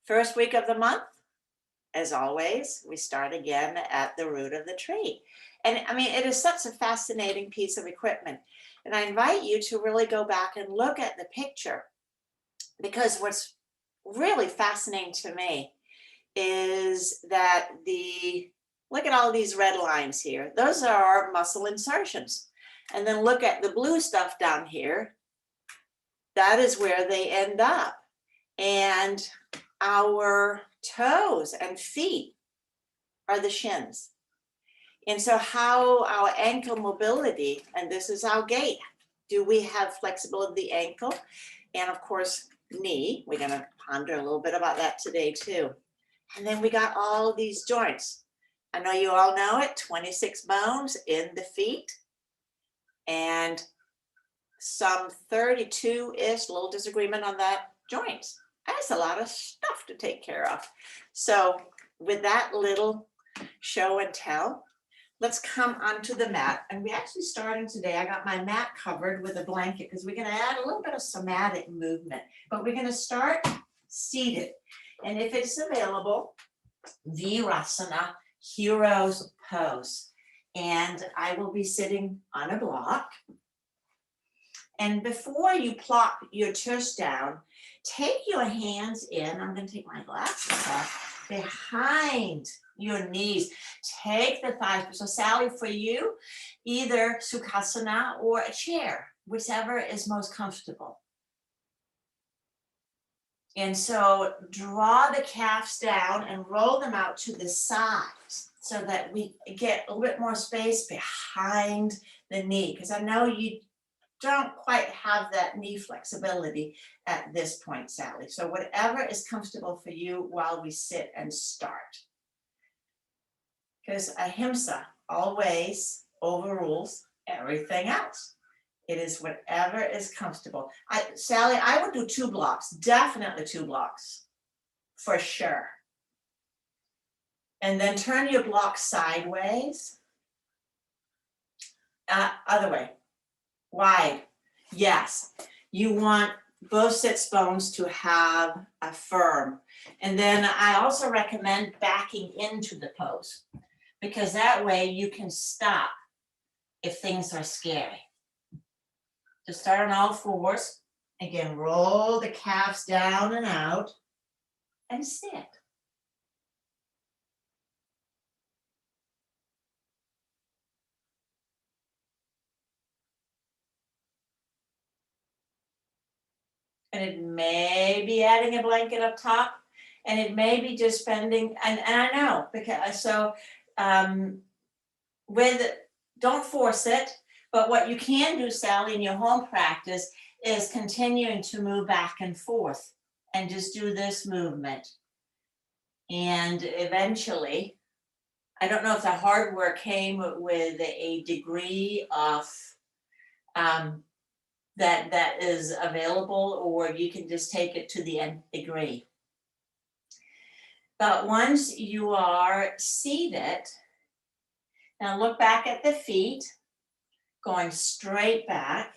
First week of the month, as always, we start again at the root of the tree. And I mean, it is such a fascinating piece of equipment. And I invite you to really go back and look at the picture, because what's really fascinating to me is that look at all these red lines here. Those are our muscle insertions. And then look at the blue stuff down here. That is where they end up. And our toes and feet are the shins. And so how our ankle mobility, and this is our gait, do we have flexibility of the ankle? And of course, knee. We're going to ponder a little bit about that today too. And then we got all these joints. I know you all know it, 26 bones in the feet and some 32-ish, little disagreement on that, joints. That's a lot of stuff to take care of. So with that little show and tell, let's come onto the mat. And we're actually starting today. I got my mat covered with a blanket because we're going to add a little bit of somatic movement, but we're going to start seated. And if it's available, Virasana, hero's pose. And I will be sitting on a block. And before you plop your tush down, take your hands in. I'm going to take my glasses off. Behind your knees. Take the thighs. So Sally, for you, either Sukhasana or a chair, whichever is most comfortable. And so draw the calves down and roll them out to the sides so that we get a little bit more space behind the knee. Because I know you don't quite have that knee flexibility at this point, Sally. So whatever is comfortable for you while we sit and start. Because ahimsa always overrules everything else. It is whatever is comfortable. Sally, I would do 2 blocks, definitely 2 blocks, for sure. And then turn your block sideways. Other way, wide. Yes, you want both sits bones to have a firm. And then I also recommend backing into the pose, because that way you can stop if things are scary. To start on all fours, again, roll the calves down and out and sit. And it may be adding a blanket up top, and it may be just spending, and I know, because don't force it. But what you can do, Sally, in your home practice is continuing to move back and forth and just do this movement. And eventually, I don't know if the hard work came with a degree of that is available, or you can just take it to the nth degree. But once you are seated, now look back at the feet, going straight back.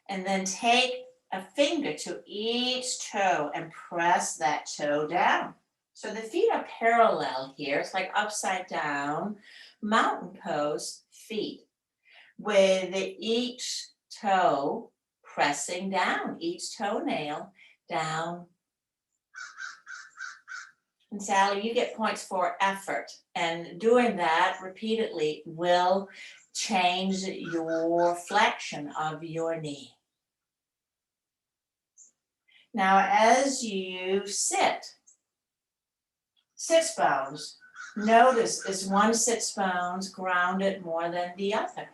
And then take a finger to each toe and press that toe down. So the feet are parallel here. It's like upside down, mountain pose feet, with each toe pressing down, each toenail down. And Sally, you get points for effort, and doing that repeatedly will change your flexion of your knee. Now, as you sit bones, notice is one sits bones grounded more than the other.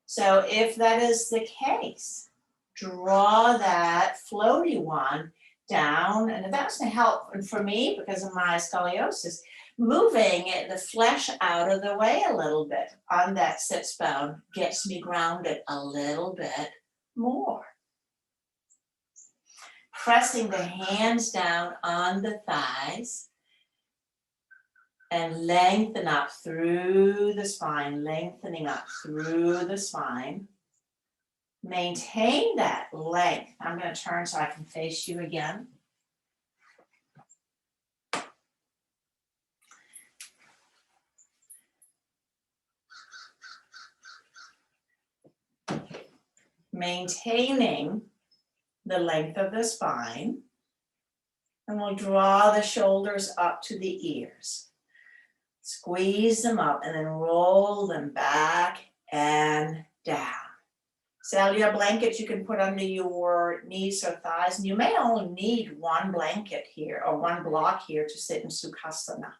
So if that is the case, draw that floaty one down, and that's going to help. And for me, because of my scoliosis, moving the flesh out of the way a little bit on that sits bone gets me grounded a little bit more. Pressing the hands down on the thighs and lengthen up through the spine, lengthening up through the spine. Maintain that length. I'm going to turn so I can face you again. Maintaining the length of the spine. And we'll draw the shoulders up to the ears. Squeeze them up and then roll them back and down. Salvia blankets you can put under your knees or thighs, and you may only need one blanket here or one block here to sit in Sukhasana.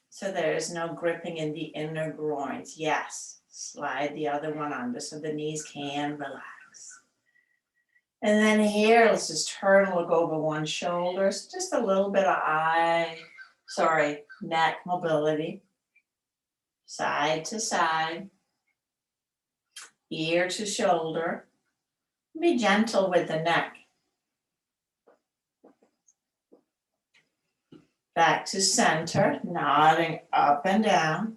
So there is no gripping in the inner groins. Yes, slide the other one under so the knees can relax. And then here, let's just turn and look over one shoulder. So just a little bit of neck mobility. Side to side. Ear to shoulder. Be gentle with the neck. Back to center, nodding up and down.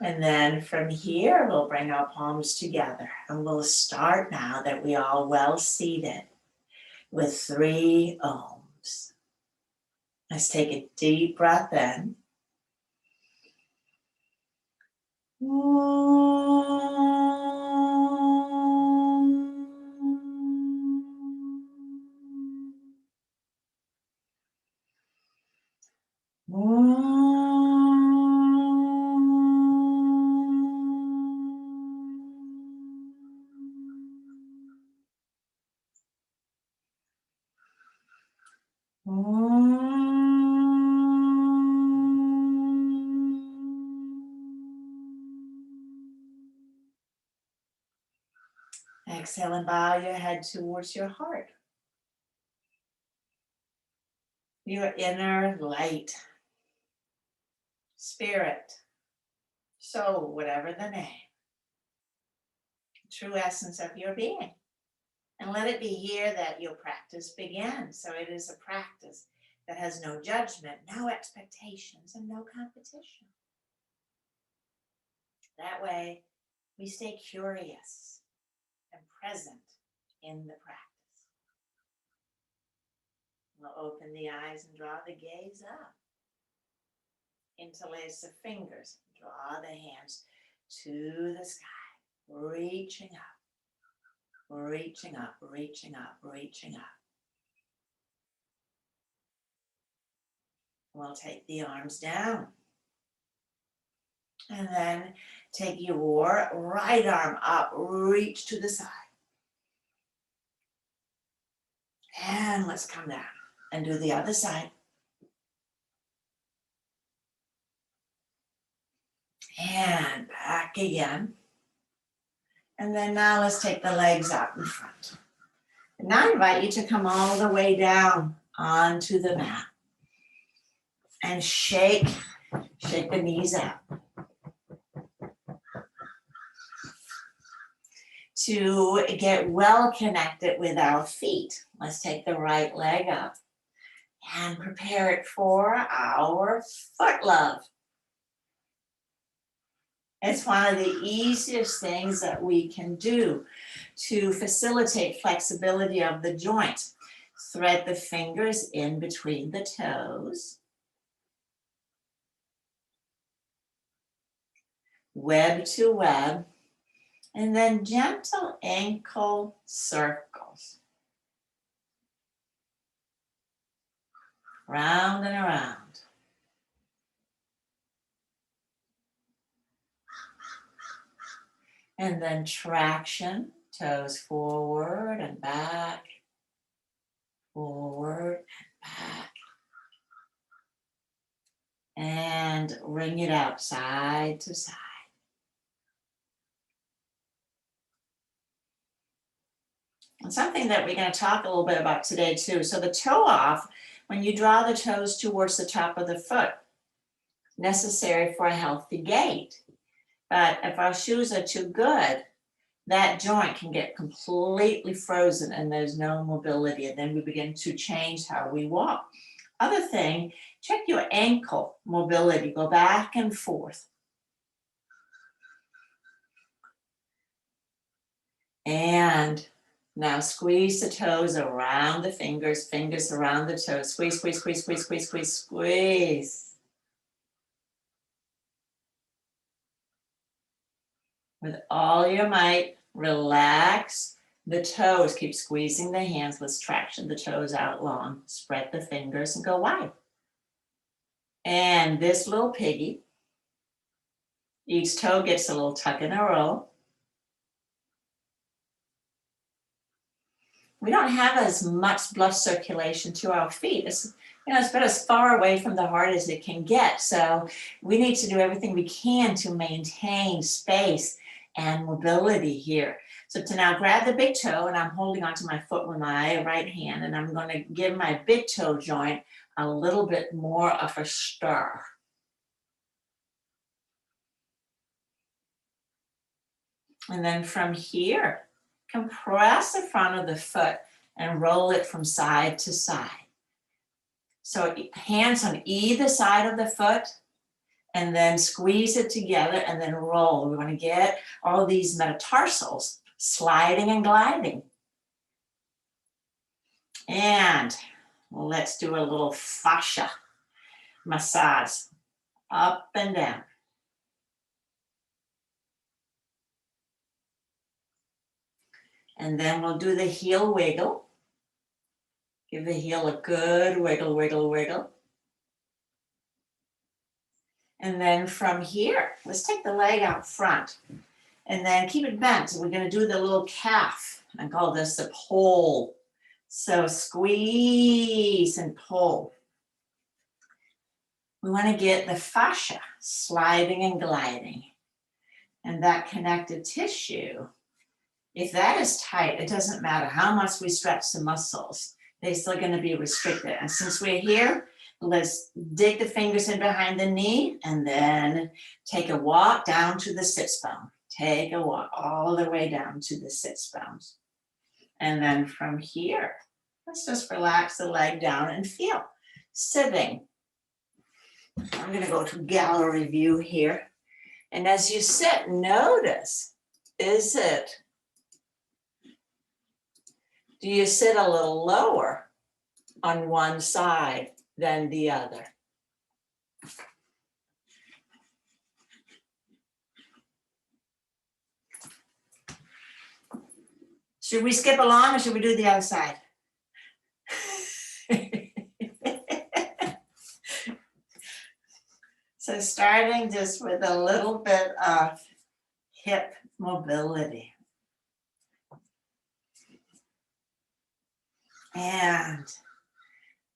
And then from here, we'll bring our palms together. And we'll start now that we are well seated with 3 ohms. Let's take a deep breath in. Exhale and bow your head towards your heart. Your inner light, spirit, soul, whatever the name, true essence of your being. And let it be here that your practice begins. So it is a practice that has no judgment, no expectations, and no competition. That way, we stay curious and present in the practice. We'll open the eyes and draw the gaze up. Interlace the fingers, draw the hands to the sky, reaching up, reaching up, reaching up, reaching up. We'll take the arms down. And then take your right arm up, reach to the side. And let's come down and do the other side. And back again. And then now let's take the legs out in front. And now I invite you to come all the way down onto the mat. And shake the knees out. To get well connected with our feet, let's take the right leg up and prepare it for our foot love. It's one of the easiest things that we can do to facilitate flexibility of the joint. Thread the fingers in between the toes. Web to web. And then gentle ankle circles. Round and around. And then traction, toes forward and back, forward and back. And ring it out side to side. And something that we're going to talk a little bit about today too. So the toe off, when you draw the toes towards the top of the foot, necessary for a healthy gait. But if our shoes are too good, that joint can get completely frozen and there's no mobility. And then we begin to change how we walk. Other thing, check your ankle mobility, go back and forth. And now squeeze the toes around the fingers, fingers around the toes. Squeeze, squeeze, squeeze, squeeze, squeeze, squeeze, squeeze. With all your might, relax the toes. Keep squeezing the hands. Let's traction the toes out long. Spread the fingers and go wide. And this little piggy, each toe gets a little tuck and a roll. We don't have as much blood circulation to our feet. It's about as far away from the heart as it can get. So we need to do everything we can to maintain space and mobility here. So to now grab the big toe, and I'm holding onto my foot with my right hand, and I'm going to give my big toe joint a little bit more of a stir. And then from here, compress the front of the foot and roll it from side to side. So hands on either side of the foot, and then squeeze it together and then roll. We want to get all these metatarsals sliding and gliding. And let's do a little fascia massage up and down. And then we'll do the heel wiggle. Give the heel a good wiggle, wiggle, wiggle. And then from here, let's take the leg out front and then keep it bent. So we're going to do the little calf. I call this the pull. So squeeze and pull. We want to get the fascia sliding and gliding. And that connective tissue, if that is tight, it doesn't matter how much we stretch the muscles. They're still going to be restricted. And since we're here, let's dig the fingers in behind the knee and then take a walk down to the sits bone. Take a walk all the way down to the sits bones. And then from here, let's just relax the leg down and feel. Sitting. I'm going to go to gallery view here. And as you sit, notice, do you sit a little lower on one side than the other? Should we skip along or should we do the other side? So starting just with a little bit of hip mobility. And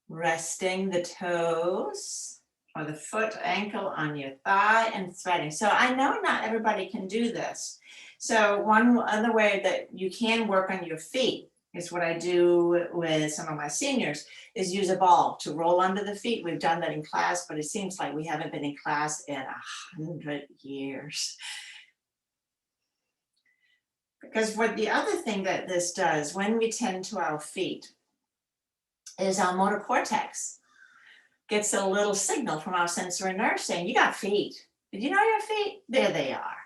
resting the toes or the foot ankle on your thigh and threading. So I know not everybody can do this. So one other way that you can work on your feet is what I do with some of my seniors is use a ball to roll under the feet. We've done that in class, but it seems like we haven't been in class in 100 years. Because what the other thing that this does when we tend to our feet is our motor cortex gets a little signal from our sensory nerve saying, you got feet. Did you know your feet? There they are.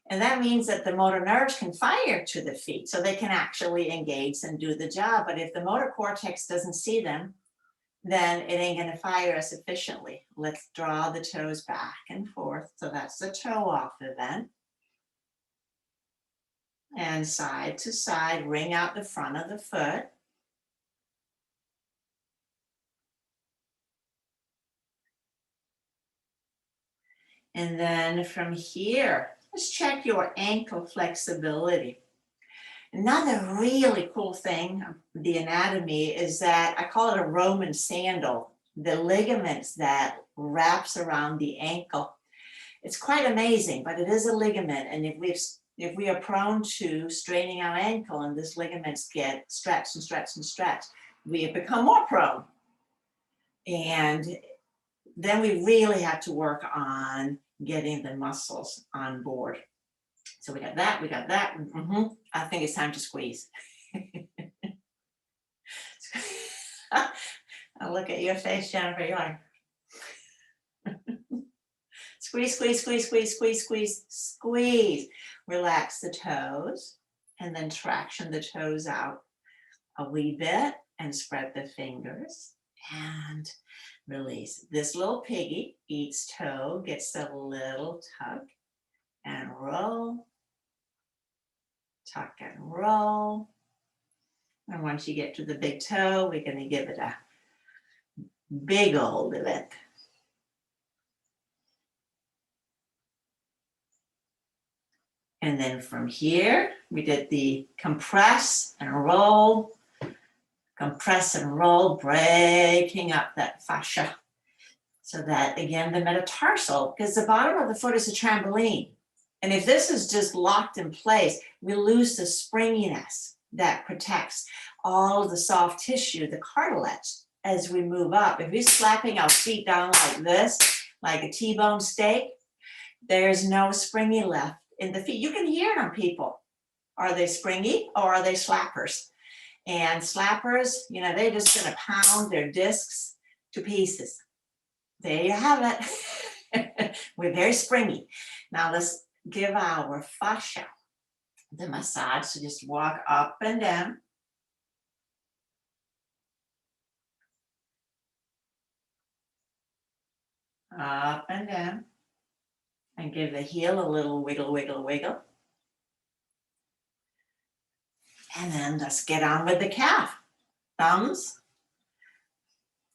And that means that the motor nerves can fire to the feet so they can actually engage and do the job. But if the motor cortex doesn't see them, then it ain't going to fire as efficiently. Let's draw the toes back and forth. So that's the toe off event. And side to side, wring out the front of the foot. And then from here, let's check your ankle flexibility. Another really cool thing, the anatomy, is that I call it a Roman sandal, the ligaments that wraps around the ankle. It's quite amazing, but it is a ligament. And if we are prone to straining our ankle and these ligaments get stretched and stretched and stretched, we have become more prone. And then we really have to work on getting the muscles on board. So we got that, we got that. I think it's time to squeeze. I look at your face, Jennifer, you're like, squeeze, squeeze, squeeze, squeeze, squeeze, squeeze, squeeze. Relax the toes and then traction the toes out a wee bit and spread the fingers and release. This little piggy, each toe gets a little tuck and roll, tuck and roll. And once you get to the big toe, we're going to give it a big old lift. And then from here, we did the compress and roll, breaking up that fascia. So that, again, the metatarsal, because the bottom of the foot is a trampoline. And if this is just locked in place, we lose the springiness that protects all of the soft tissue, the cartilage, as we move up. If we're slapping our feet down like this, like a T-bone steak, there's no springy left in the feet. You can hear it on people. Are they springy or are they slappers? And slappers, you know, they're just going to pound their discs to pieces. There you have it. We're very springy. Now let's give our fascia the massage. So just walk up and down. Up and down. And give the heel a little wiggle, wiggle, wiggle. And then let's get on with the calf. Thumbs.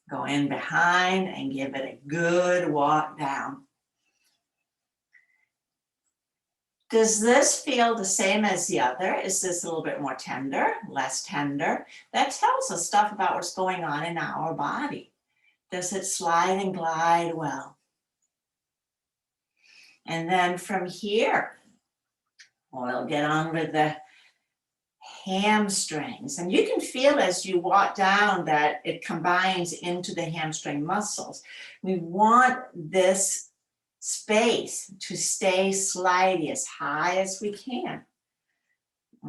Go in behind and give it a good walk down. Does this feel the same as the other? Is this a little bit more tender, less tender? That tells us stuff about what's going on in our body. Does it slide and glide well? And then from here, we'll get on with the hamstrings. And you can feel as you walk down that it combines into the hamstring muscles. We want this space to stay slidey as high as we can.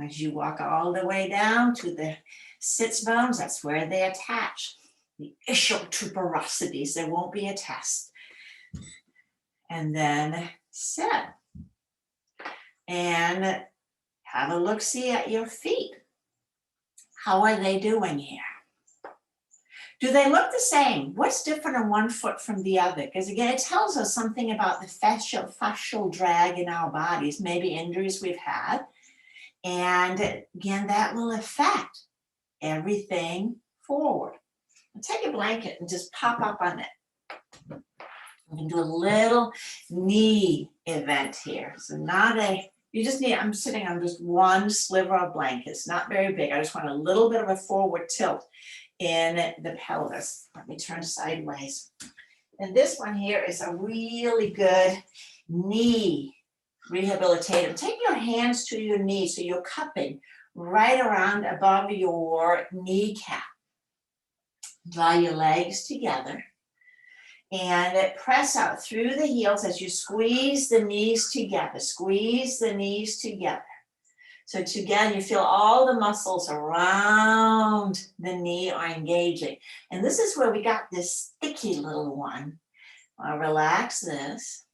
As you walk all the way down to the sits bones, that's where they attach. The ischial tuberosities, there won't be a test. And then sit. And have a look-see at your feet. How are they doing here? Do they look the same? What's different on one foot from the other? Because again, it tells us something about the fascial drag in our bodies, maybe injuries we've had. And again, that will affect everything forward. Take a blanket and just pop up on it. We can do a little knee event here. So not a, you just need, I'm sitting on just one sliver of blanket. It's not very big. I just want a little bit of a forward tilt in the pelvis. Let me turn sideways. And this one here is a really good knee rehabilitative. Take your hands to your knees so you're cupping right around above your kneecap. Draw your legs together and press out through the heels as you squeeze the knees together. Squeeze the knees together. So again, you feel all the muscles around the knee are engaging. And this is where we got this sticky little one. I'll relax this.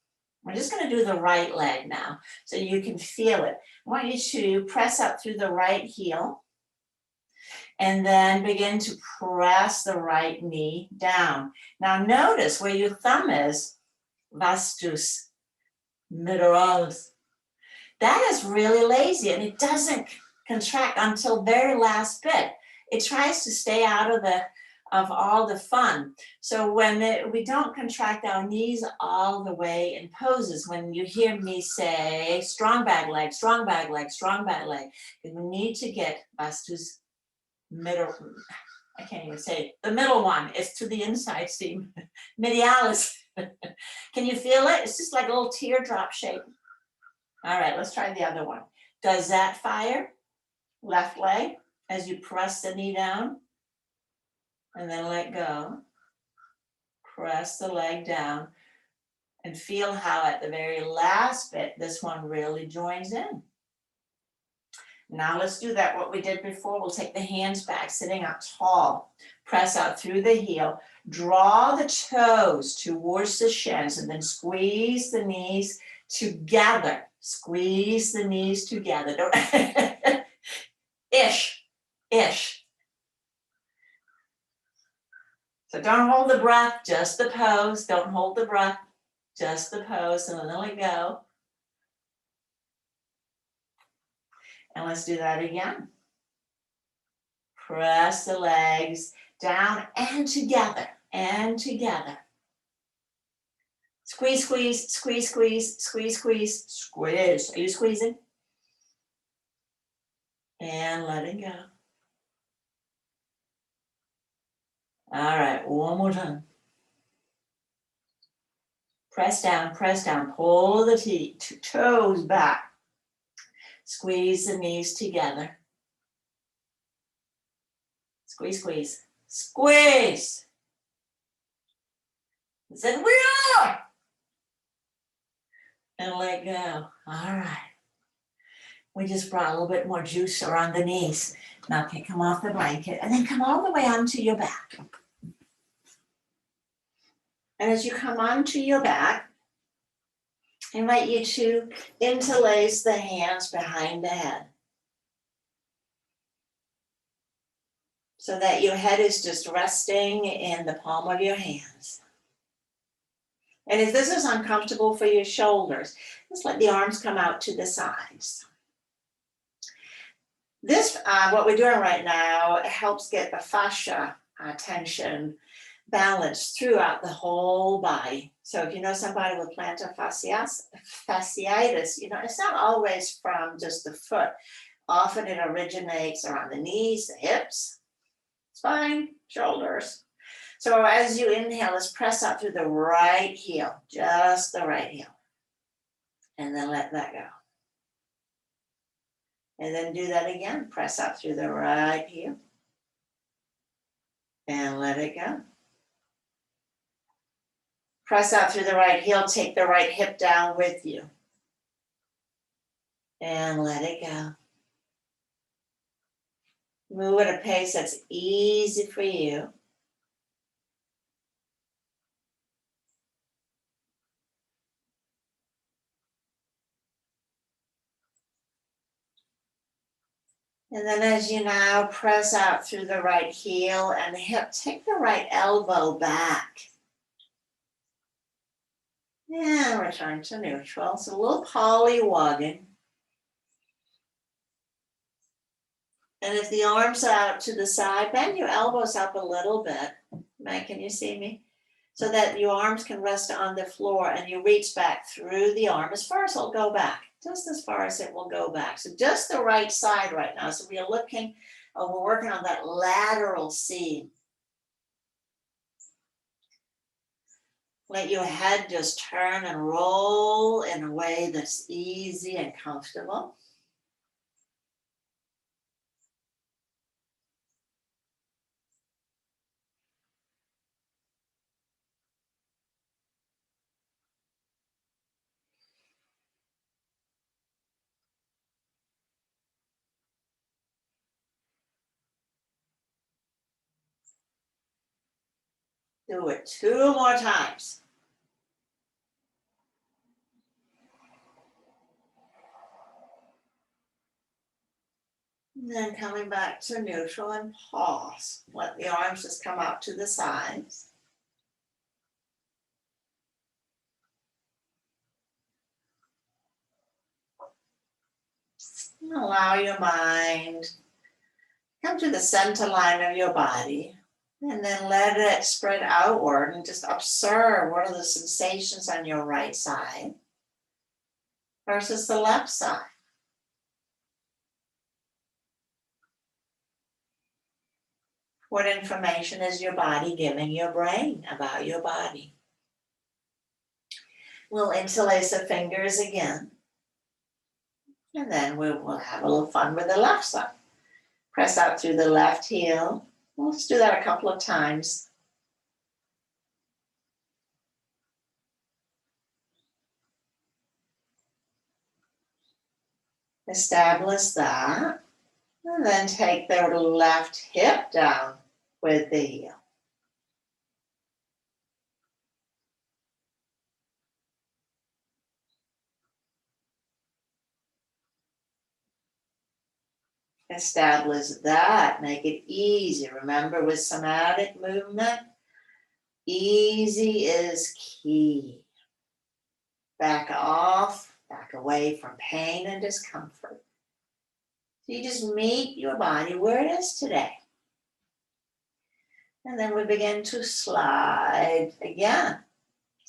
We're just going to do the right leg now so you can feel it. I want you to press up through the right heel and then begin to press the right knee down. Now notice where your thumb is, vastus medialis. That is really lazy and it doesn't contract until very last bit. It tries to stay out of all the fun. So when we don't contract our knees all the way in poses, when you hear me say strong back leg, strong back leg, strong back leg, we need to get vastus middle, I can't even say it. The middle one is to the inside seam, medialis. Can you feel it? It's just like a little teardrop shape. All right, let's try the other one. Does that fire? Left leg as you press the knee down and then let go. Press the leg down. And feel how at the very last bit, this one really joins in. Now let's do that, what we did before. We'll take the hands back, sitting up tall. Press out through the heel. Draw the toes towards the shins and then squeeze the knees together. Squeeze the knees together. Don't ish. So don't hold the breath, just the pose. Don't hold the breath, just the pose, and then let go. And let's do that again. Press the legs down and together, and together. Squeeze, squeeze, squeeze, squeeze, squeeze, squeeze, squeeze. Are you squeezing? And let it go. All right, one more time. Press down, pull the toes back. Squeeze the knees together. Squeeze, squeeze, squeeze. Then we are. And let go. All right. We just brought a little bit more juice around the knees. Now okay, come off the blanket and then come all the way onto your back. And as you come onto your back, I invite you to interlace the hands behind the head, so that your head is just resting in the palm of your hands. And if this is uncomfortable for your shoulders, just let the arms come out to the sides. This, what we're doing right now, helps get the fascia tension balanced throughout the whole body. So if you know somebody with plantar fasciitis, you know, it's not always from just the foot. Often it originates around the knees, the hips, spine, shoulders. So as you inhale, let's press up through the right heel, just the right heel. And then let that go. And then do that again. Press up through the right heel. And let it go. Press out through the right heel, take the right hip down with you. And let it go. Move at a pace that's easy for you. And then as you now press out through the right heel and hip, take the right elbow back. And return to neutral. So a little pollywogging. And if the arms are out to the side, bend your elbows up a little bit. Mike, can you see me? So that your arms can rest on the floor and you reach back through the arm as far as it'll go back, just as far as it will go back. So just the right side right now. So we are looking, we're working on that lateral seam. Let your head just turn and roll in a way that's easy and comfortable. Do it 2 more times. And then coming back to neutral and pause. Let the arms just come out to the sides. And allow your mind come to the center line of your body. And then let it spread outward and just observe what are the sensations on your right side versus the left side. What information is your body giving your brain about your body? We'll interlace the fingers again. And then we'll have a little fun with the left side. Press out through the left heel. Let's do that a couple of times. Establish that. And then take the left hip down with the heel. Establish that. Make it easy. Remember, with somatic movement, easy is key. Back off, back away from pain and discomfort. So you just meet your body where it is today. And then we begin to slide again.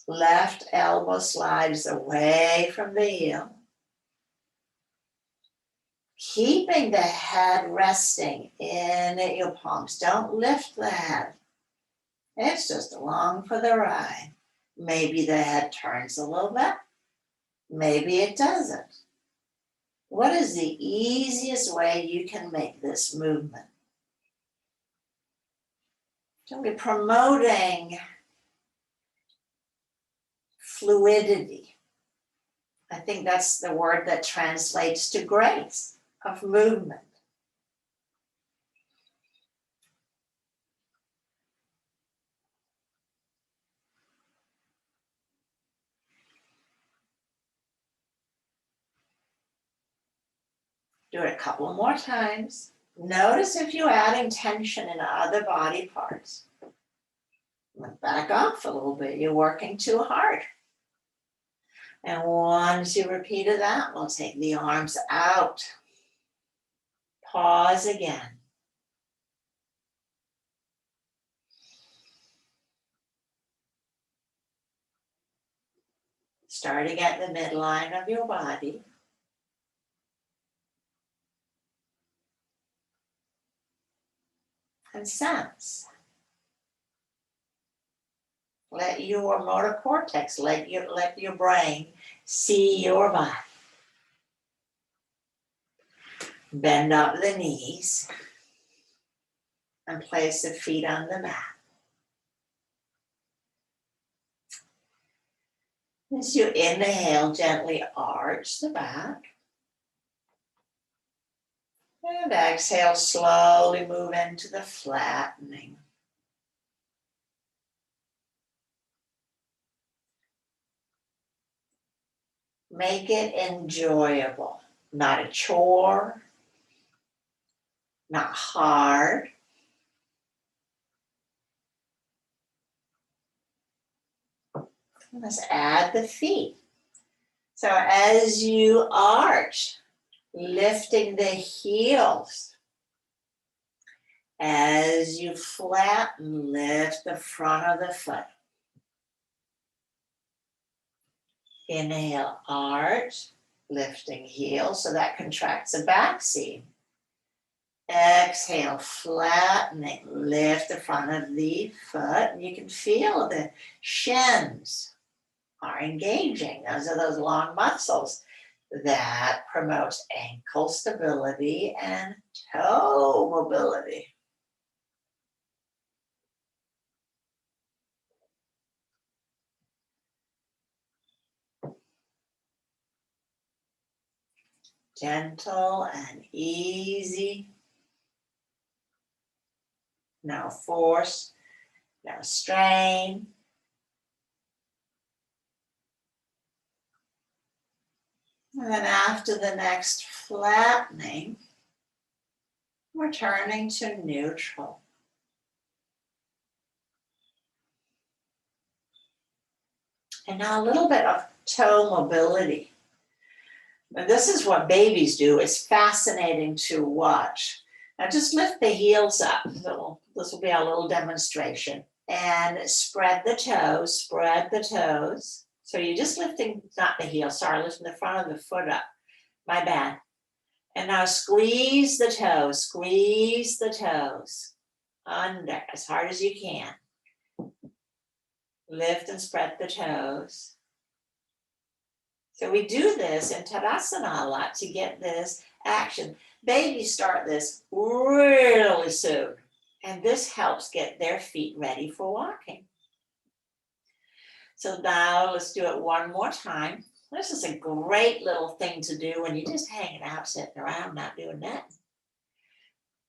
Left elbow slides away from the heel. Keeping the head resting in your palms. Don't lift the head. It's just along for the ride. Maybe the head turns a little bit. Maybe it doesn't. What is the easiest way you can make this movement? So we're promoting fluidity. I think that's the word that translates to grace of movement. Do it a couple more times. Notice if you're adding tension in other body parts. Back off a little bit. You're working too hard. And once you repeated that, we'll take the arms out. Pause again. Starting at the midline of your body. And sense. Let your motor cortex, let your brain see your body. Bend up the knees and place the feet on the mat. As you inhale, gently arch the back. And exhale, slowly move into the flattening. Make it enjoyable, not a chore, not hard. Let's add the feet. So as you arch, lifting the heels. As you flatten, lift the front of the foot. Inhale, arch, lifting heel, so that contracts the back seam. Exhale, flattening, lift the front of the foot. And you can feel the shins are engaging. Those are those long muscles that promotes ankle stability and toe mobility. Gentle and easy. No force, no strain. And then after the next flattening, we're turning to neutral. And now a little bit of toe mobility. And this is what babies do. It's fascinating to watch. Now just lift the heels up. This will be our little demonstration. And spread the toes, spread the toes. So you're just lifting, not the heel, sorry, lifting the front of the foot up. My bad. And now squeeze the toes, under as hard as you can. Lift and spread the toes. So we do this in Tadasana a lot to get this action. Babies start this really soon, and this helps get their feet ready for walking. So now let's do it one more time. This is a great little thing to do when you're just hanging out, sitting around, not doing nothing.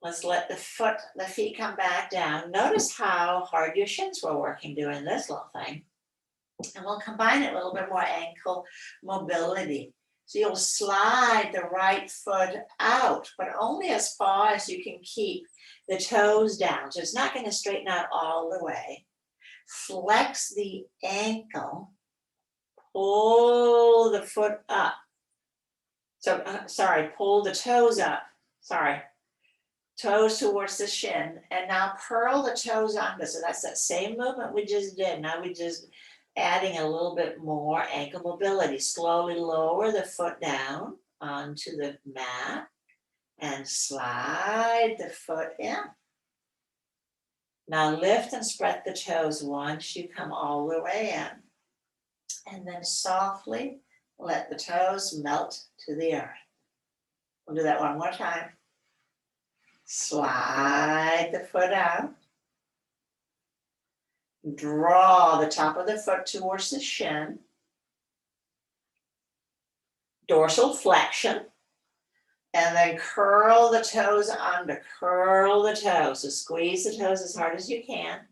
Let's let the feet come back down. Notice how hard your shins were working doing this little thing. And we'll combine it a little bit more ankle mobility. So you'll slide the right foot out, but only as far as you can keep the toes down. So it's not going to straighten out all the way. Flex the ankle. Pull the foot up. So, pull the toes up. Toes towards the shin. And now curl the toes under. So that's that same movement we just did. Now we just adding a little bit more ankle mobility. Slowly lower the foot down onto the mat and slide the foot in. Now lift and spread the toes once you come all the way in. And then softly let the toes melt to the earth. We'll do that one more time. Slide the foot out. Draw the top of the foot towards the shin. Dorsal flexion. And then curl the toes under. Curl the toes. So squeeze the toes as hard as you can.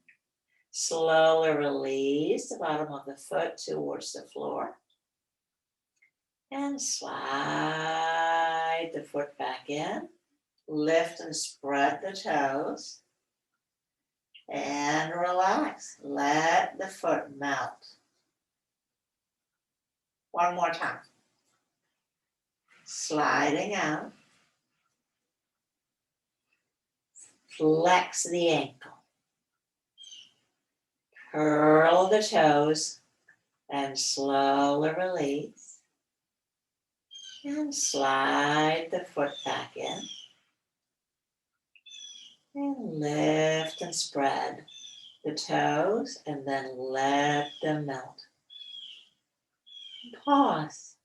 Slowly release the bottom of the foot towards the floor. And slide the foot back in. Lift and spread the toes. And relax. Let the foot melt. One more time. Sliding out. Flex the ankle. Curl the toes and slowly release. And slide the foot back in. And lift and spread the toes and then let them melt. Pause.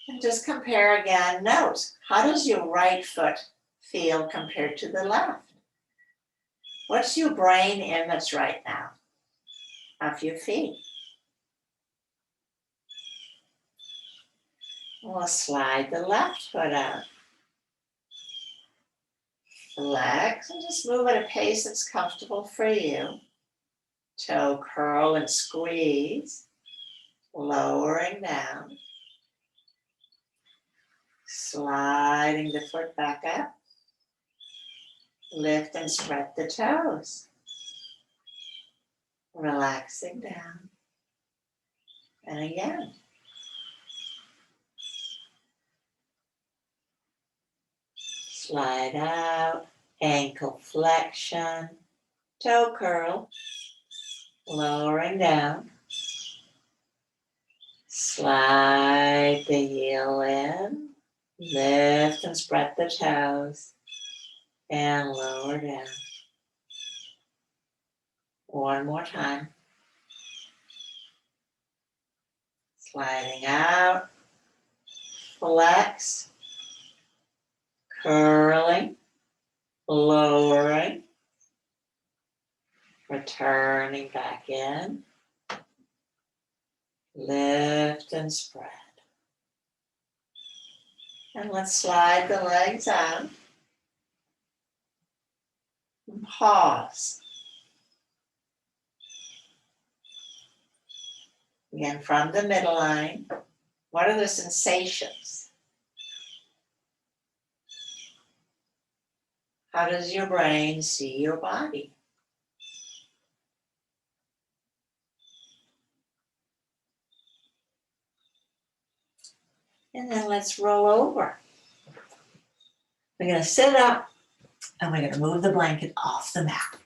And just compare again. Note, how does your right foot feel compared to the left? What's your brain image right now of your feet? We'll slide the left foot out. Relax and just move at a pace that's comfortable for you. Toe curl and squeeze, lowering down. Sliding the foot back up. Lift and spread the toes. Relaxing down. And again. Slide out, ankle flexion, toe curl, lowering down. Slide the heel in, lift and spread the toes, and lower down. One more time. Sliding out, flex, curling, lowering, returning back in, lift and spread. And let's slide the legs out. And pause. Again, from the middle line, what are the sensations? How does your brain see your body? And then let's roll over. We're going to sit up and we're going to move the blanket off the mat.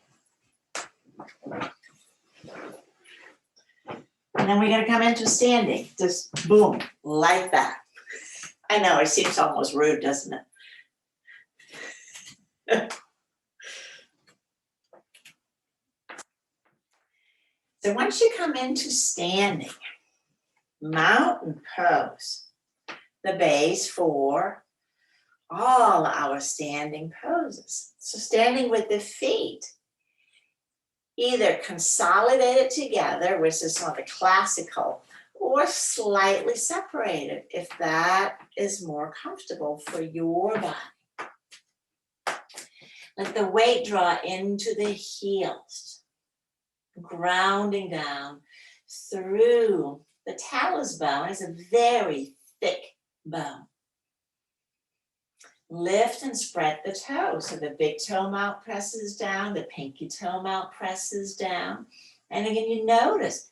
And then we're going to come into standing, just boom, like that. I know, it seems almost rude, doesn't it? So once you come into standing, mountain pose, the base for all our standing poses. So standing with the feet, either consolidated together, which is one of the classical or slightly separated if that is more comfortable for your body. Let the weight draw into the heels, grounding down through the talus bone. It's a very thick bone. Lift and spread the toes. So the big toe mount presses down, the pinky toe mount presses down. And again, you notice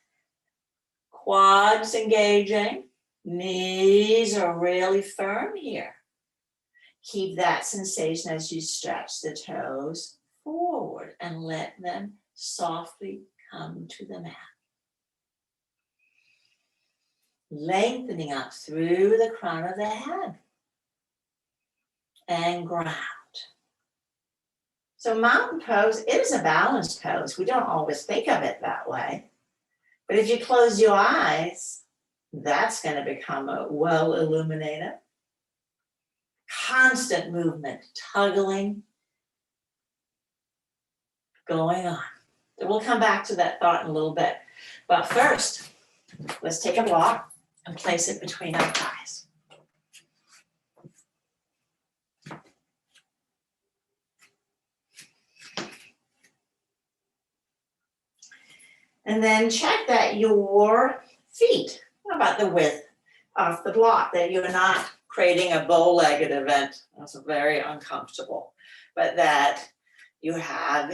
quads engaging, knees are really firm here. Keep that sensation as you stretch the toes forward and let them softly come to the mat. Lengthening up through the crown of the head and ground. So mountain pose, it is a balanced pose. We don't always think of it that way. But if you close your eyes, that's going to become a well illuminated. Constant movement, tugging, going on. So we'll come back to that thought in a little bit. But first, let's take a block and place it between our thighs. And then check that your feet, how about the width of the block, that you're not creating a bow-legged event. That's very uncomfortable, but that you have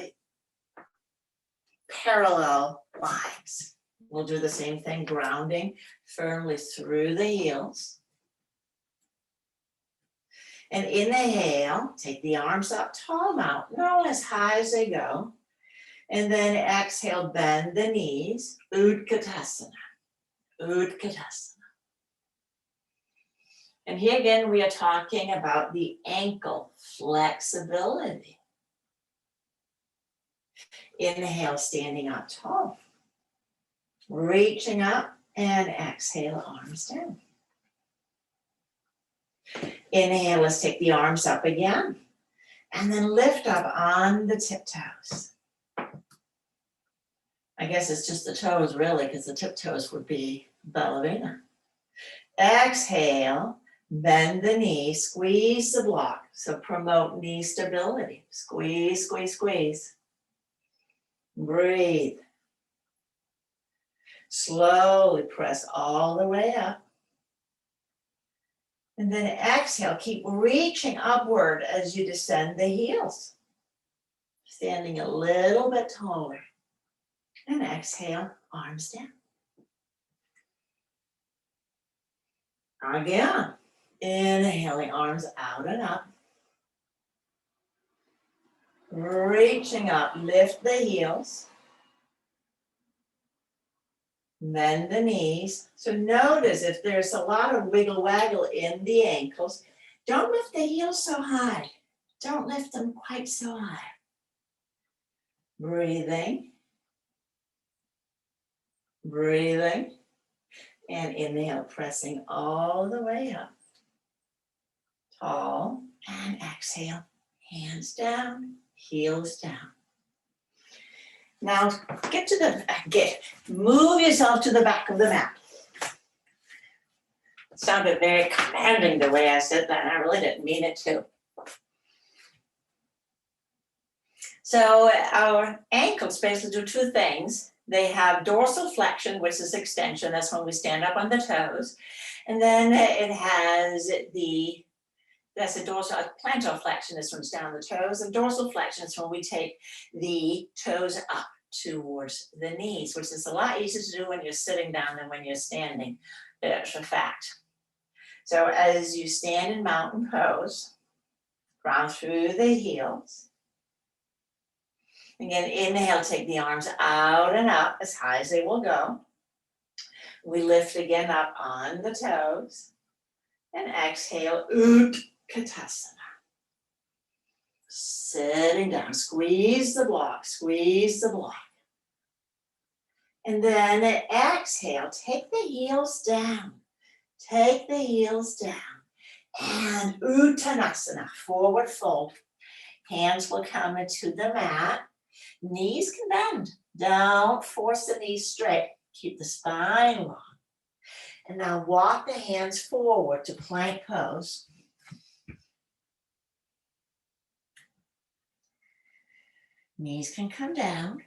parallel lines. We'll do the same thing, grounding firmly through the heels. And inhale, take the arms up, tall mount, no as high as they go. And then exhale, bend the knees, Utkatasana, Utkatasana. And here again, we are talking about the ankle flexibility. Inhale, standing up tall. Reaching up and exhale, arms down. Inhale, let's take the arms up again. And then lift up on the tiptoes. I guess it's just the toes really, because the tiptoes would be ballerina. Exhale, bend the knee, squeeze the block. So promote knee stability. Squeeze, squeeze, squeeze. Breathe. Slowly press all the way up. And then exhale, keep reaching upward as you descend the heels. Standing a little bit taller. And exhale, arms down. Again, inhaling, arms out and up. Reaching up, lift the heels. Bend the knees. So notice if there's a lot of wiggle waggle in the ankles, don't lift the heels so high. Don't lift them quite so high. Breathing. Breathing. And inhale, pressing all the way up. Tall. And exhale, hands down, heels down. Now move yourself to the back of the mat. It sounded very commanding the way I said that, and I really didn't mean it to. So our ankles basically do two things. They have dorsal flexion, which is extension. That's when we stand up on the toes. And then it has that's a dorsal, plantar flexion. This one's down the toes. And dorsal flexion is when we take the toes up towards the knees, which is a lot easier to do when you're sitting down than when you're standing. That's a fact. So as you stand in mountain pose, ground through the heels. Again, inhale, take the arms out and up as high as they will go. We lift again up on the toes. And exhale, Utkatasana. Sitting down, squeeze the block, squeeze the block. And then exhale, take the heels down. Take the heels down. And Uttanasana, forward fold. Hands will come into the mat. Knees can bend. Don't force the knees straight. Keep the spine long. And now walk the hands forward to plank pose. Knees can come down.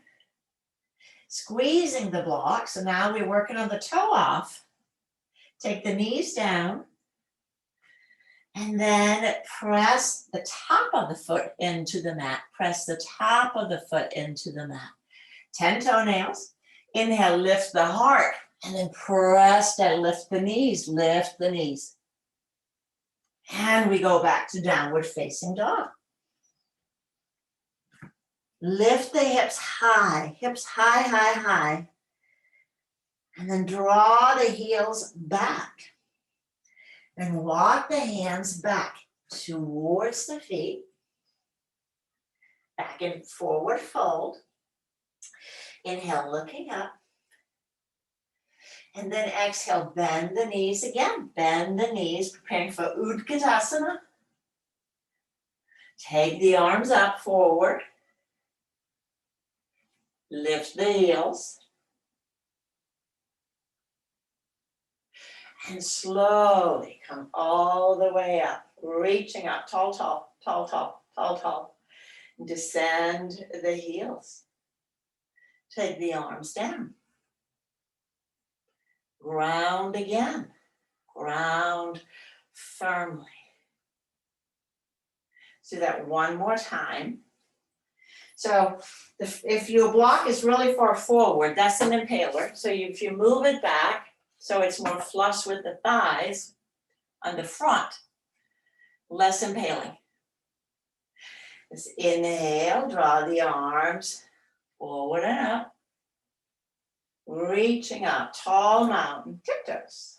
Squeezing the block. So now we're working on the toe off. Take the knees down. And then press the top of the foot into the mat. Press the top of the foot into the mat. 10 toenails. Inhale, lift the heart. And then press that, lift the knees, lift the knees. And we go back to downward facing dog. Lift the hips high, high, high. And then draw the heels back. And walk the hands back towards the feet. Back in forward fold. Inhale, looking up. And then exhale, bend the knees again. Bend the knees, preparing for Utkatasana. Take the arms up forward. Lift the heels. And slowly come all the way up, reaching up, tall, tall, tall, tall, tall, tall. Descend the heels. Take the arms down. Ground again. Ground firmly. Do that one more time. So if your block is really far forward, that's an impaler. So if you move it back, so it's more flush with the thighs on the front, less impaling. Just inhale, draw the arms forward and up. Reaching up, tall mountain, tiptoes.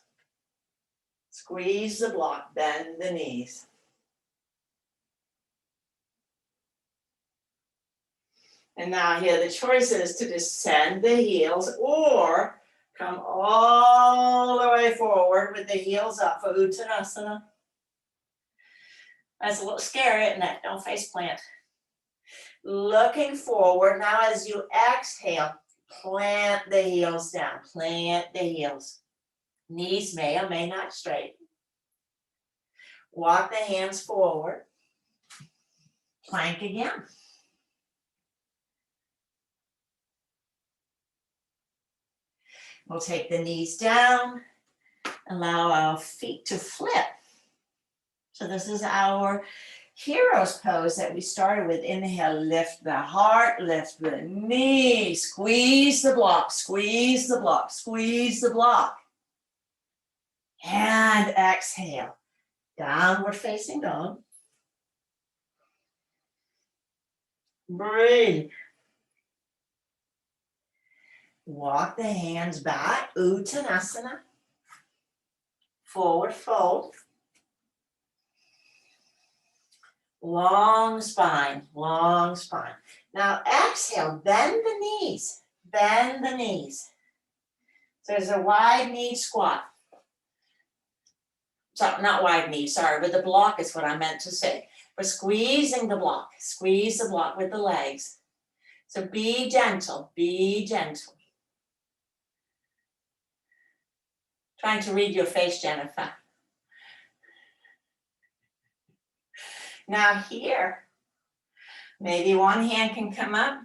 Squeeze the block, bend the knees. And now here the choice is to descend the heels or come all the way forward with the heels up for Uttanasana. That's a little scary, isn't it? Don't face plant. Looking forward, now as you exhale, plant the heels down, plant the heels. Knees may or may not straighten. Walk the hands forward. Plank again. We'll take the knees down, allow our feet to flip. So this is our hero's pose that we started with. Inhale, lift the heart, lift the knee, squeeze the block, squeeze the block, squeeze the block. And exhale, downward facing dog. Breathe. Walk the hands back, Uttanasana. Forward fold. Long spine, long spine. Now exhale, bend the knees, bend the knees. So there's a wide knee squat. So not wide knee, sorry, but the block is what I meant to say. We're squeezing the block, squeeze the block with the legs. So be gentle, be gentle. Trying to read your face, Jennifer. Now here, maybe one hand can come up,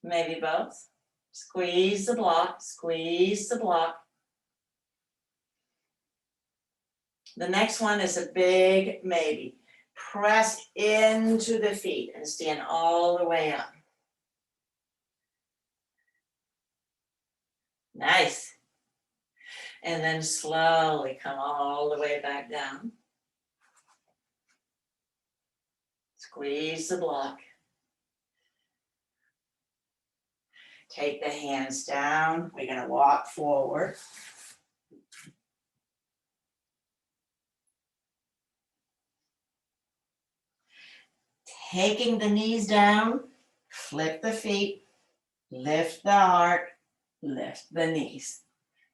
maybe both. Squeeze the block, squeeze the block. The next one is a big maybe. Press into the feet and stand all the way up. Nice. And then slowly come all the way back down. Squeeze the block. Take the hands down. We're going to walk forward. Taking the knees down, flip the feet, lift the heart, lift the knees.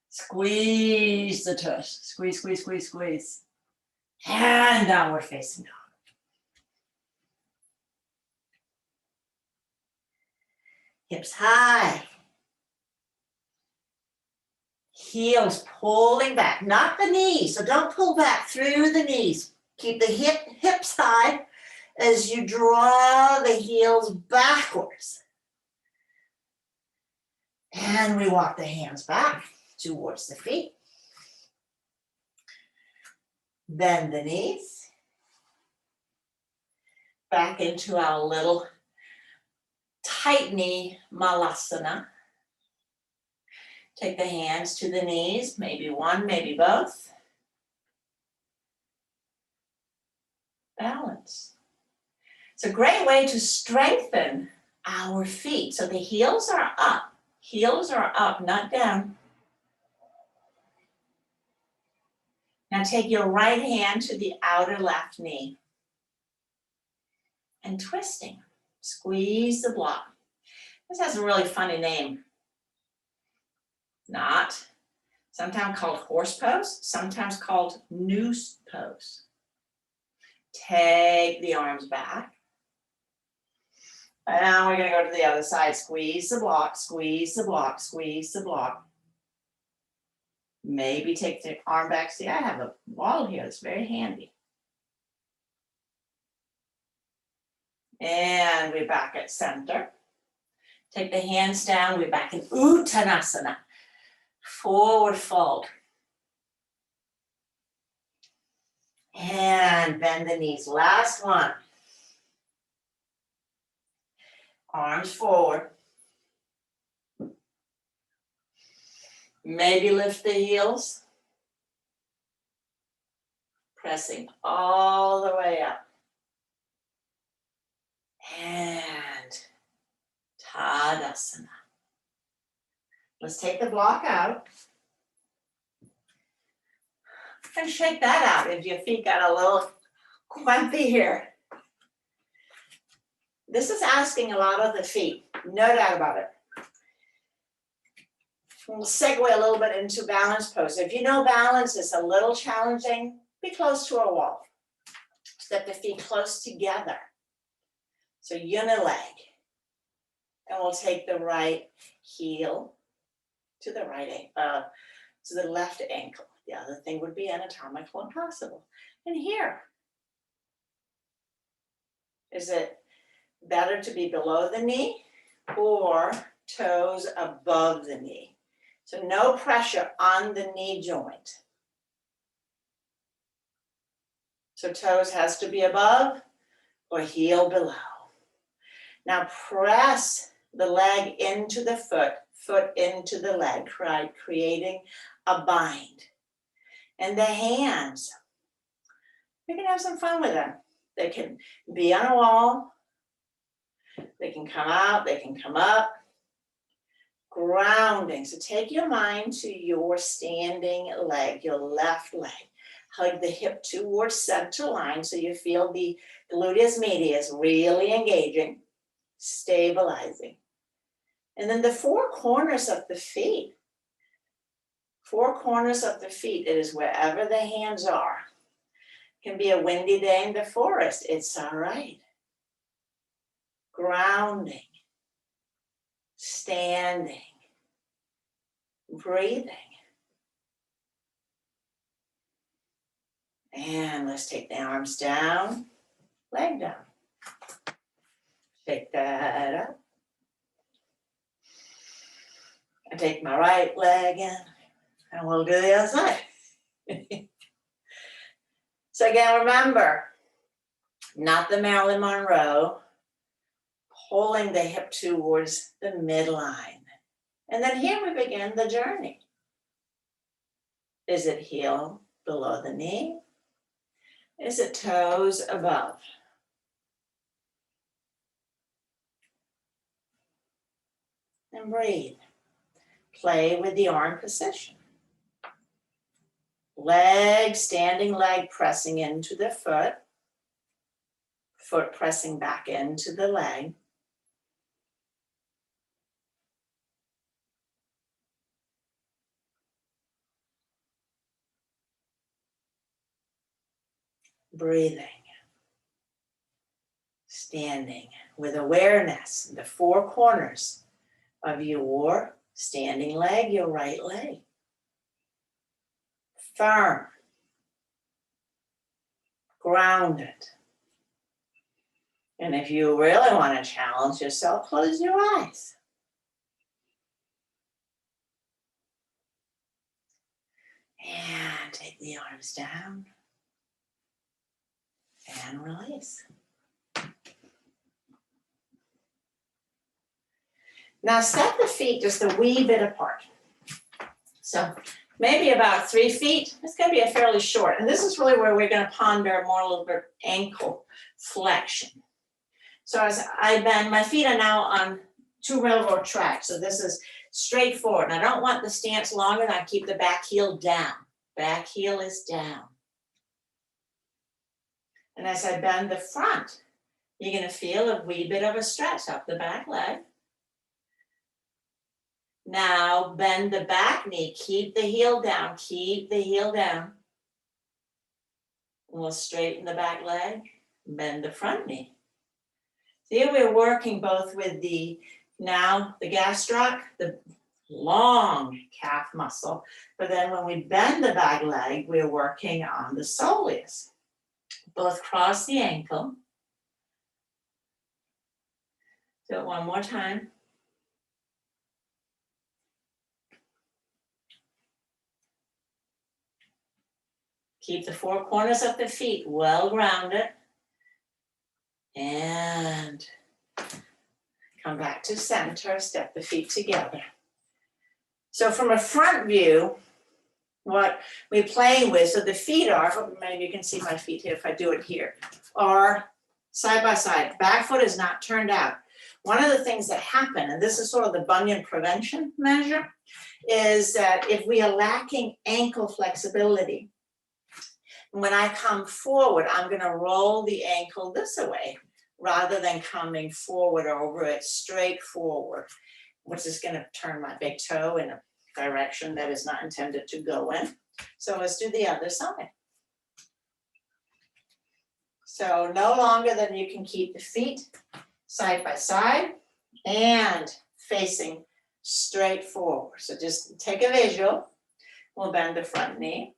Squeeze the tush. Squeeze, squeeze, squeeze, squeeze. And downward facing dog. Hips high. Heels pulling back, not the knees. So don't pull back through the knees. Keep the hips high as you draw the heels backwards. And we walk the hands back towards the feet. Bend the knees. Back into our little tight knee malasana. Take the hands to the knees, maybe one, maybe both. Balance. It's a great way to strengthen our feet. So the heels are up. Heels are up, not down. Now take your right hand to the outer left knee. And twisting. Squeeze the block. This has a really funny name. Knot. Sometimes called horse pose. Sometimes called noose pose. Take the arms back. And now we're going to go to the other side. Squeeze the block, squeeze the block, squeeze the block. Maybe take the arm back. See, I have a ball here that's very handy. And we're back at center. Take the hands down. We're back in Uttanasana. Forward fold. And bend the knees. Last one. Arms forward. Maybe lift the heels. Pressing all the way up. And Tadasana. Let's take the block out. And shake that out if your feet got a little clumpy here. This is asking a lot of the feet, no doubt about it. We'll segue a little bit into balance pose. If you know balance is a little challenging, be close to a wall. Step the feet close together. So unileg. And we'll take the right heel to the to the left ankle. The other thing would be anatomical impossible. And here, is it better to be below the knee or toes above the knee? So no pressure on the knee joint. So toes has to be above or heel below. Now press the leg into the foot, foot into the leg, right? Creating a bind. And the hands, we can have some fun with them. They can be on a wall. They can come out, they can come up. Grounding. So take your mind to your standing leg, your left leg. Hug the hip towards center line so you feel the gluteus medius really engaging, stabilizing. And then the four corners of the feet. Four corners of the feet, it is wherever the hands are. It can be a windy day in the forest, it's all right. Grounding, standing, breathing. And let's take the arms down, leg down. Shake that up. And take my right leg in, and we'll do the other side. So again, remember, not the Marilyn Monroe, pulling the hip towards the midline. And then here we begin the journey. Is it heel below the knee? Is it toes above? And breathe. Play with the arm position. Leg, standing leg pressing into the foot. Foot pressing back into the leg. Breathing. Standing with awareness in the four corners of your standing leg, your right leg. firm, grounded. And if you really want to challenge yourself, close your eyes. And take the arms down and release. Now step the feet just a wee bit apart. So maybe about 3 feet. It's going to be a fairly short. And this is really where we're going to ponder more a little bit ankle flexion. So as I bend, my feet are now on 2 railroad tracks. So this is straightforward. And I don't want the stance longer than I keep the back heel down. Back heel is down. And as I bend the front, you're going to feel a wee bit of a stretch up the back leg. Now bend the back knee, keep the heel down, keep the heel down. We'll straighten the back leg, bend the front knee. So here we're working both with the gastroc, the long calf muscle, but then when we bend the back leg, we're working on the soleus. Both cross the ankle. Do it one more time. Keep the 4 corners of the feet well grounded. And come back to center, step the feet together. So from a front view, what we're playing with, so the feet are, maybe you can see my feet here if I do it here, are side by side. Back foot is not turned out. One of the things that happen, and this is sort of the bunion prevention measure, is that if we are lacking ankle flexibility, when I come forward, I'm going to roll the ankle this way rather than coming forward over it, straight forward, which is going to turn my big toe in a direction that is not intended to go in. So let's do the other side. So no longer than you can keep the feet side by side and facing straight forward. So just take a visual. We'll bend the front knee.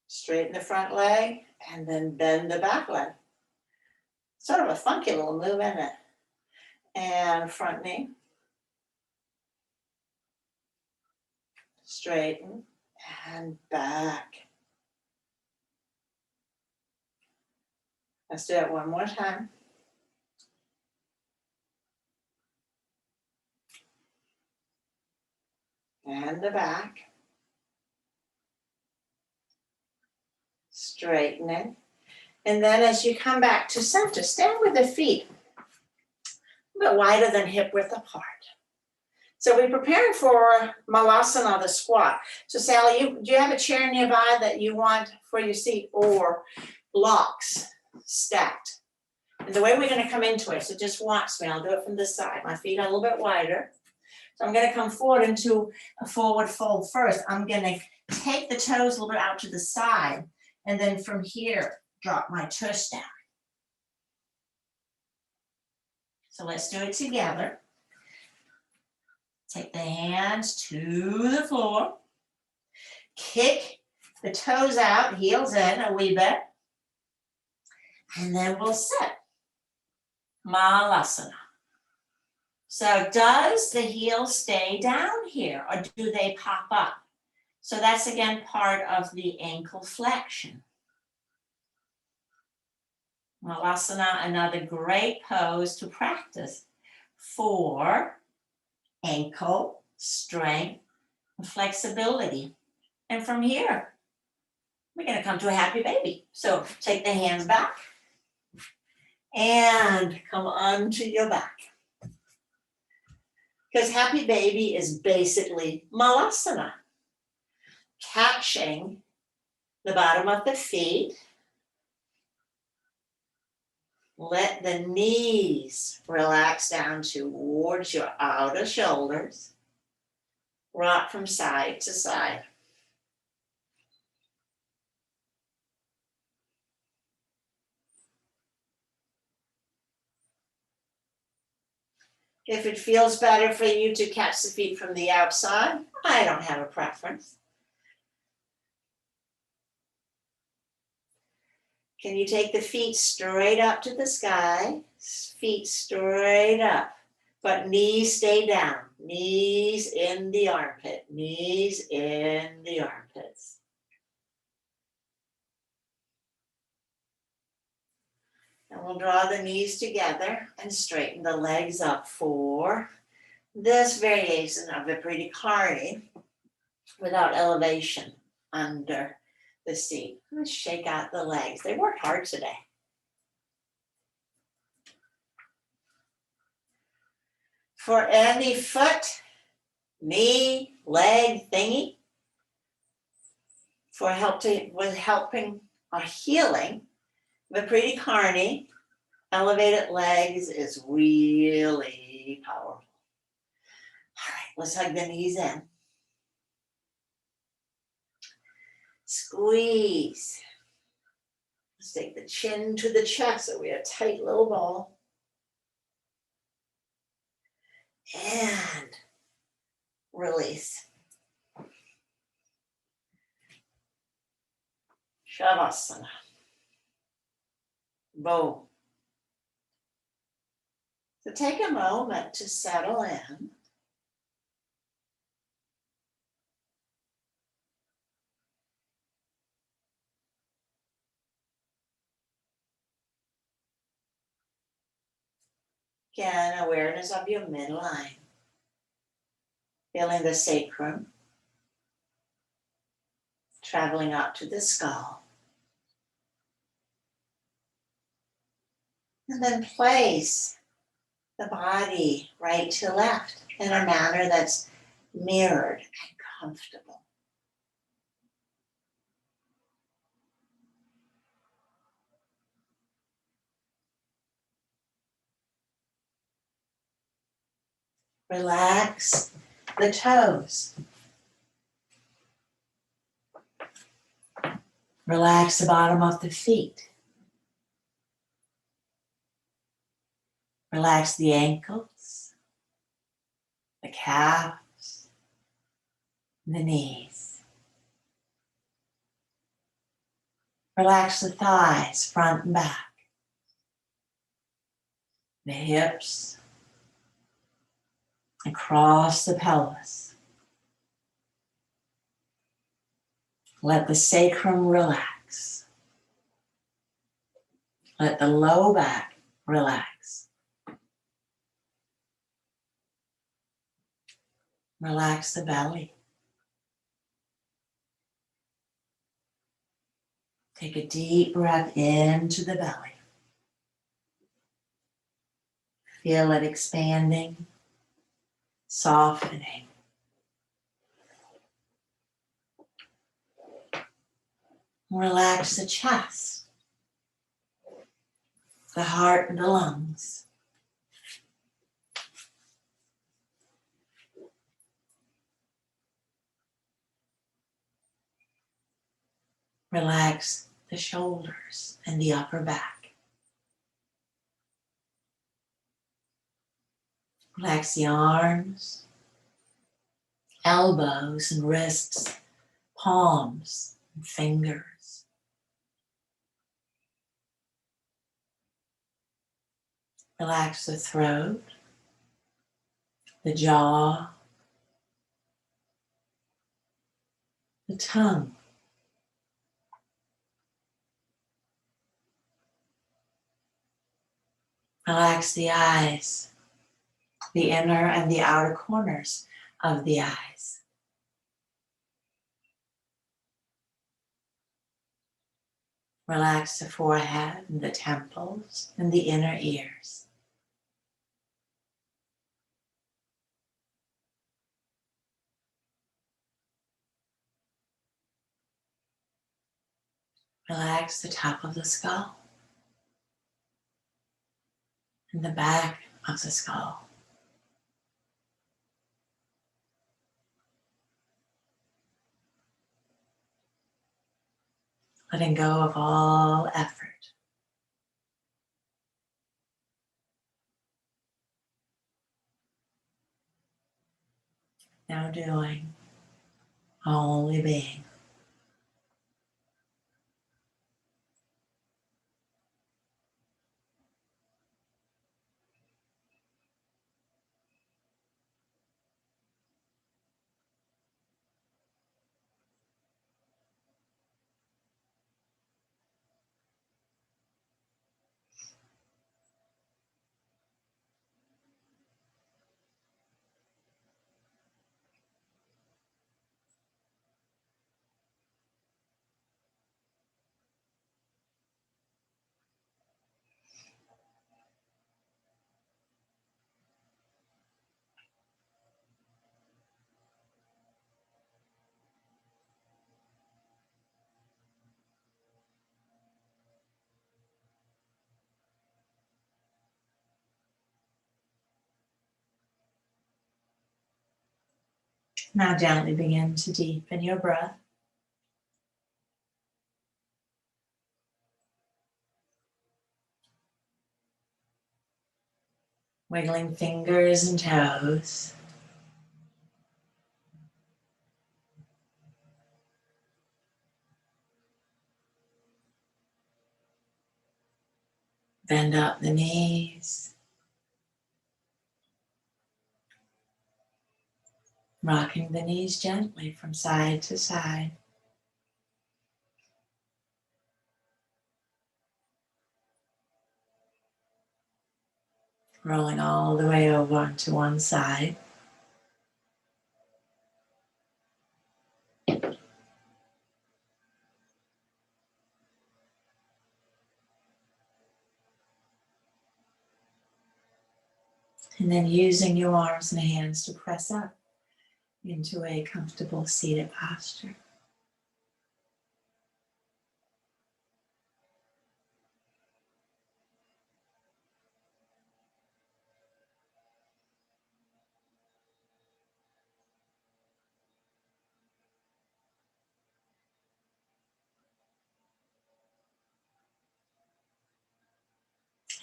Straighten the front leg and then bend the back leg. Sort of a funky little move, isn't it? And front knee. Straighten and back. Let's do it one more time. And the back. Straighten it. And then as you come back to center, stand with the feet a bit wider than hip width apart. So we're preparing for Malasana, the squat. So Sally, do you have a chair nearby that you want for your seat, or blocks stacked? And the way we're going to come into it, so just watch me. I'll do it from this side. My feet are a little bit wider. So I'm going to come forward into a forward fold first. I'm going to take the toes a little bit out to the side. And then from here, drop my tush down. So let's do it together. Take the hands to the floor. Kick the toes out, heels in a wee bit. And then we'll sit. Malasana. So does the heel stay down here or do they pop up? So that's again part of the ankle flexion. Malasana, another great pose to practice for ankle strength and flexibility. And from here, we're going to come to a happy baby. So take the hands back and come onto your back. Because happy baby is basically Malasana. Catching the bottom of the feet. Let the knees relax down towards your outer shoulders. Rock from side to side. If it feels better for you to catch the feet from the outside, I don't have a preference. Can you take the feet straight up to the sky? Feet straight up, but knees stay down. Knees in the armpit, knees in the armpits. And we'll draw the knees together and straighten the legs up for this variation of Viparita Karni without elevation under the seat. Let's shake out the legs. They worked hard today. For any foot, knee, leg thingy, for helping or healing, Viparita Karni, elevated legs is really powerful. All right, let's hug the knees in. Squeeze. Let's take the chin to the chest so we have a tight little ball. And release. Shavasana. Boom. So take a moment to settle in. Again, awareness of your midline. Feeling the sacrum. Traveling up to the skull. And then place the body right to left in a manner that's mirrored and comfortable. Relax the toes. Relax the bottom of the feet. Relax the ankles, the calves, the knees. Relax the thighs, front and back. The hips, across the pelvis. Let the sacrum relax. Let the low back relax. Relax the belly. Take a deep breath into the belly. Feel it expanding, softening. Relax the chest, the heart and the lungs. Relax the shoulders and the upper back. Relax the arms, elbows and wrists, palms and fingers. Relax the throat, the jaw, the tongue. Relax the eyes, the inner and the outer corners of the eyes. Relax the forehead and the temples and the inner ears. Relax the top of the skull and the back of the skull. Letting go of all effort. no doing, only being. Now gently begin to deepen your breath. Wiggling fingers and toes. Bend up the knees. Rocking the knees gently from side to side. Rolling all the way over onto one side. And then using your arms and hands to press up into a comfortable seated posture.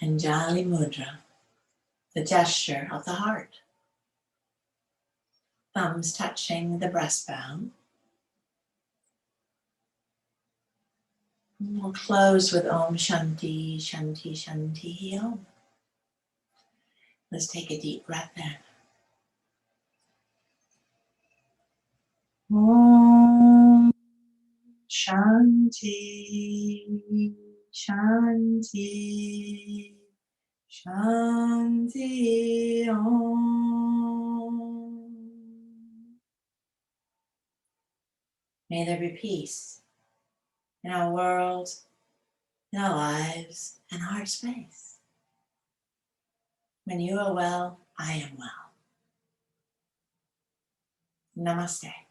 Anjali Mudra, the gesture of the heart. Thumbs touching the breastbone. We'll close with Om Shanti, Shanti, Shanti, Om. Let's take a deep breath in. Om Shanti, Shanti, Shanti, Om. May there be peace in our world, in our lives, and our space. When you are well, I am well. Namaste.